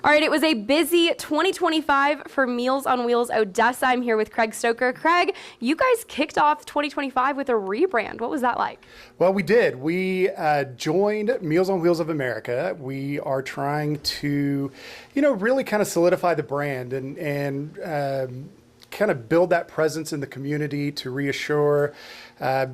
All right, it was a busy 2025 for Meals on Wheels Odessa. I'm here with Craig Stoker. Craig, you guys kicked off 2025 with a rebrand. What was that like? Well, we did. We joined Meals on Wheels of America. We are trying to, really kind of solidify the brand and kind of build that presence in the community to reassure,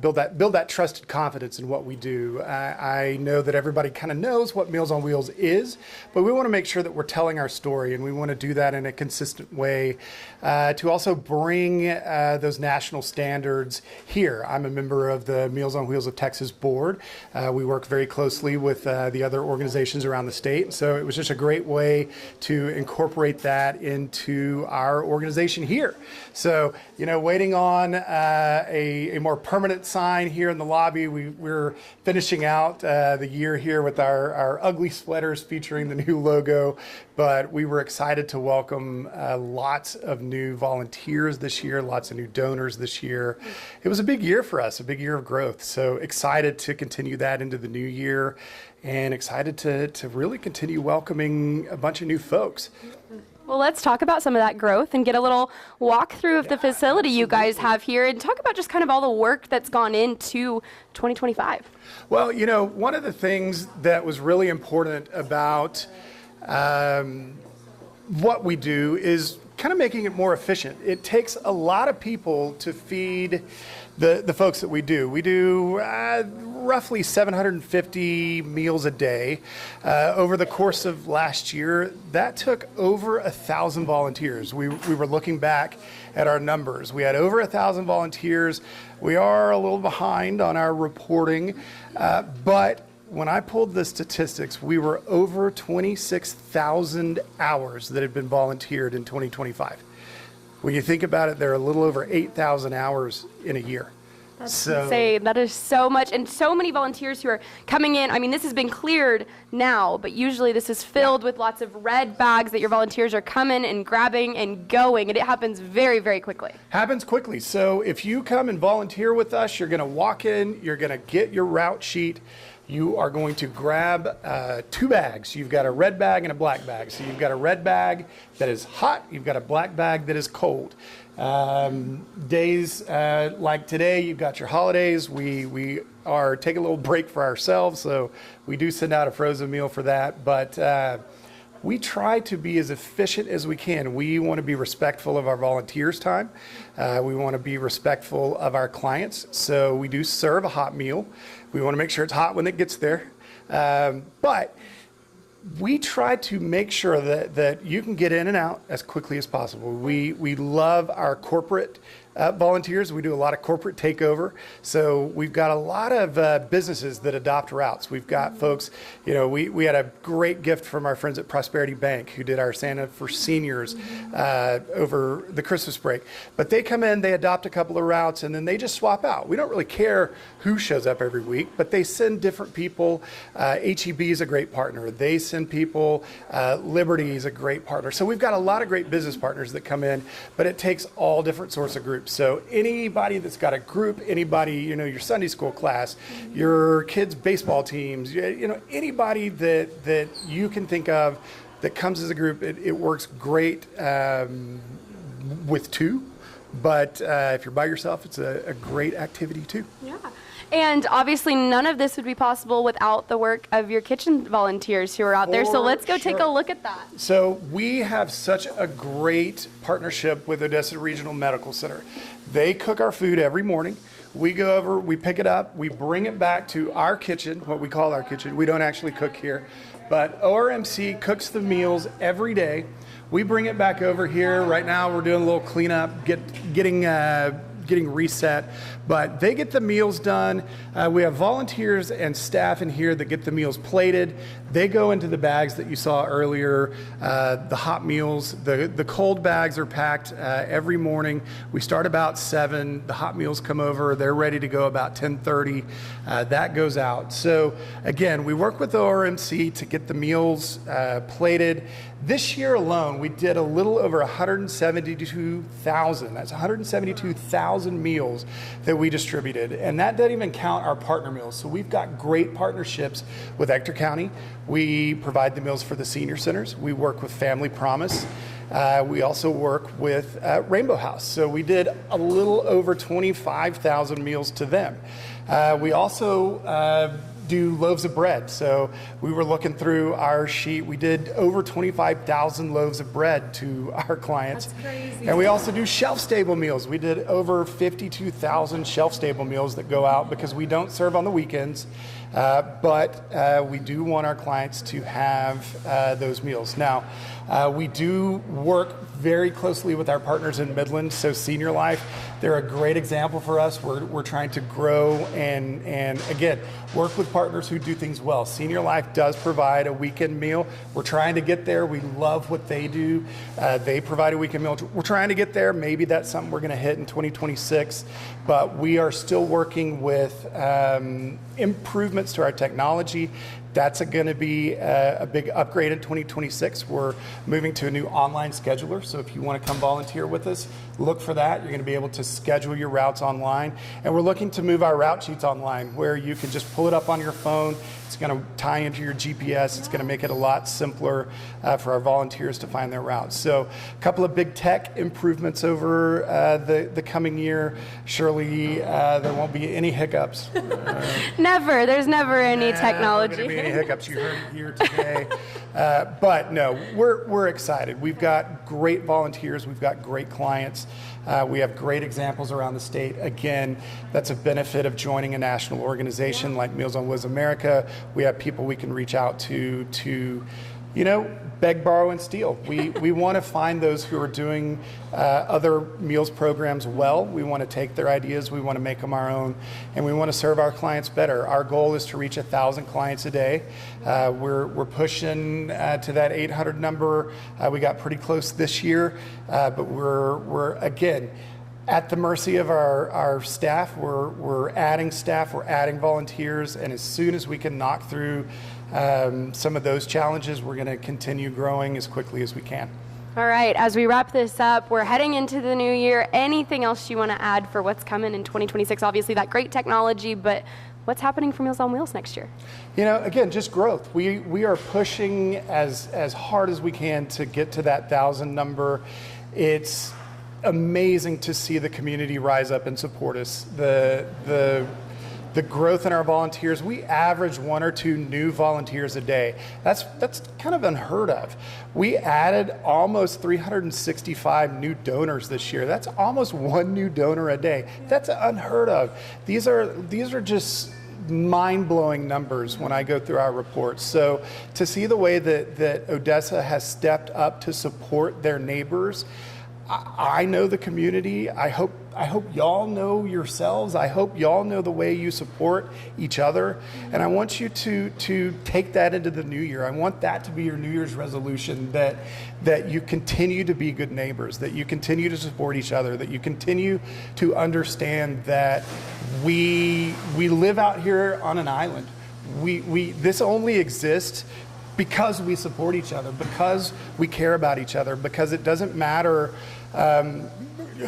build that trusted confidence in what we do. I know that everybody kind of knows what Meals on Wheels is, but we want to make sure that we're telling our story, and we want to do that in a consistent way to also bring those national standards here. I'm a member of the Meals on Wheels of Texas board. We work very closely with the other organizations around the state, so it was just a great way to incorporate that into our organization here. So, waiting on a more permanent sign here in the lobby. We're finishing out the year here with our ugly sweaters featuring the new logo, but we were excited to welcome lots of new volunteers this year, lots of new donors this year. It was a big year for us, a big year of growth. So excited to continue that into the new year, and excited to really continue welcoming a bunch of new folks. Well, let's talk about some of that growth and get a little walkthrough of the facility you guys have here and talk about just kind of all the work that's gone into 2025. Well, one of the things that was really important about what we do is kind of making it more efficient. It takes a lot of people to feed the folks that we do. We do roughly 750 meals a day. Over the course of last year, that took over 1,000 volunteers. We were looking back at our numbers. We had over 1,000 volunteers. We are a little behind on our reporting, but when I pulled the statistics, we were over 26,000 hours that had been volunteered in 2025. When you think about it, there are a little over 8,000 hours in a year. That's insane. That is so much, and so many volunteers who are coming in. I mean, this has been cleared now, but usually this is filled with lots of red bags that your volunteers are coming and grabbing and going, and it happens very, very quickly. Happens quickly. So if you come and volunteer with us, you're going to walk in, you're going to get your route sheet. You are going to grab 2 bags. You've got a red bag and a black bag. So you've got a red bag that is hot. You've got a black bag that is cold. Days like today, you've got your holidays. We are taking a little break for ourselves, so we do send out a frozen meal for that. But we try to be as efficient as we can. We want to be respectful of our volunteers' time. We want to be respectful of our clients. So we do serve a hot meal. We want to make sure it's hot when it gets there. But we try to make sure that you can get in and out as quickly as possible. We love our corporate volunteers. We do a lot of corporate takeover. So we've got a lot of businesses that adopt routes. We've got folks, we had a great gift from our friends at Prosperity Bank who did our Santa for seniors over the Christmas break. But they come in, they adopt a couple of routes, and then they just swap out. We don't really care who shows up every week, but they send different people. HEB is a great partner. They send people. Liberty is a great partner. So we've got a lot of great business partners that come in, but it takes all different sorts of groups. So anybody that's got a group, anybody, your Sunday school class, your kids' baseball teams, anybody that you can think of that comes as a group, it works great with 2. But if you're by yourself, it's a great activity too. Yeah. And obviously none of this would be possible without the work of your kitchen volunteers who are out there. So let's go take a look at that. So we have such a great partnership with Odessa Regional Medical Center. They cook our food every morning. We go over, we pick it up, we bring it back to our kitchen, what we call our kitchen. We don't actually cook here, but ORMC cooks the meals every day. We bring it back over here. Right now we're doing a little cleanup, getting reset, but they get the meals done. We have volunteers and staff in here that get the meals plated. They go into the bags that you saw earlier, the hot meals. The cold bags are packed every morning. We start about 7. The hot meals come over. They're ready to go about 10:30. That goes out. So again, we work with the ORMC to get the meals plated. This year alone, we did a little over 172,000. That's 172,000 meals that we distributed. And that doesn't even count our partner meals. So we've got great partnerships with Ector County. We provide the meals for the senior centers. We work with Family Promise. We also work with Rainbow House. So we did a little over 25,000 meals to them. We also do loaves of bread. So we were looking through our sheet. We did over 25,000 loaves of bread to our clients. That's crazy. And we also do shelf-stable meals. We did over 52,000 shelf-stable meals that go out because we don't serve on the weekends. But we do want our clients to have those meals. Now, we do work very closely with our partners in Midland, so Senior Life, they're a great example for us. We're trying to grow and again, work with partners who do things well. Senior Life does provide a weekend meal. We're trying to get there. We love what they do. They provide a weekend meal. We're trying to get there. Maybe that's something we're going to hit in 2026, but we are still working with improvements to our technology. That's going to be a big upgrade in 2026. We're moving to a new online scheduler. So if you want to come volunteer with us, look for that. You're going to be able to schedule your routes online. And we're looking to move our route sheets online where you can just pull it up on your phone. It's going to tie into your GPS. It's going to make it a lot simpler for our volunteers to find their routes. So a couple of big tech improvements over the coming year. Surely there won't be any hiccups. Never. There's never any technology. There won't be any hiccups. You heard it here today. But no, we're excited. We've got great volunteers. We've got great clients. We have great examples around the state. Again, that's a benefit of joining a national organization like Meals on Wheels America. We have people we can reach out to beg, borrow, and steal. We want to find those who are doing other meals programs well. We want to take their ideas, we want to make them our own, and we want to serve our clients better. Our goal is to reach 1,000 clients a day. We're pushing to that 800 number. We got pretty close this year, but we're again, at the mercy of our staff. We're adding staff, we're adding volunteers, and as soon as we can knock through some of those challenges, we're going to continue growing as quickly as we can. All right, as we wrap this up, we're heading into the new year. Anything else you want to add for what's coming in 2026? Obviously, that great technology, but what's happening for Meals on Wheels next year? Again, just growth. We are pushing as hard as we can to get to that 1,000 number. It's amazing to see the community rise up and support us. The growth in our volunteers, we average 1 or 2 new volunteers a day. That's kind of unheard of. We added almost 365 new donors this year. That's almost 1 new donor a day. That's unheard of. These are just mind-blowing numbers when I go through our reports. So to see the way that Odessa has stepped up to support their neighbors, I know the community. I hope y'all know yourselves. I hope y'all know the way you support each other. And I want you to take that into the new year. I want that to be your New Year's resolution, that you continue to be good neighbors, that you continue to support each other, that you continue to understand that we live out here on an island. This only exists because we support each other, because we care about each other, because it doesn't matter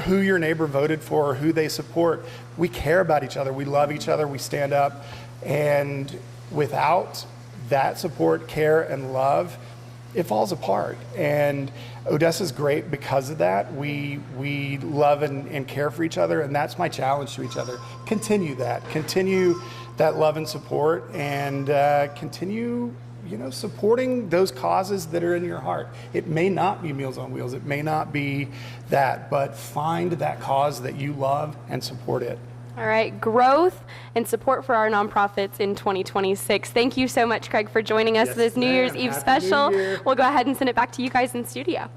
who your neighbor voted for or who they support. We care about each other. We love each other. We stand up. And without that support, care, and love, it falls apart. And Odessa's great because of that. We love and care for each other, and that's my challenge to each other. Continue that love and support, and continue supporting those causes that are in your heart. It may not be Meals on Wheels, it may not be that, but find that cause that you love and support it. All right, growth and support for our nonprofits in 2026. Thank you so much, Craig, for joining us for this New Year's Eve special. We'll go ahead and send it back to you guys in studio.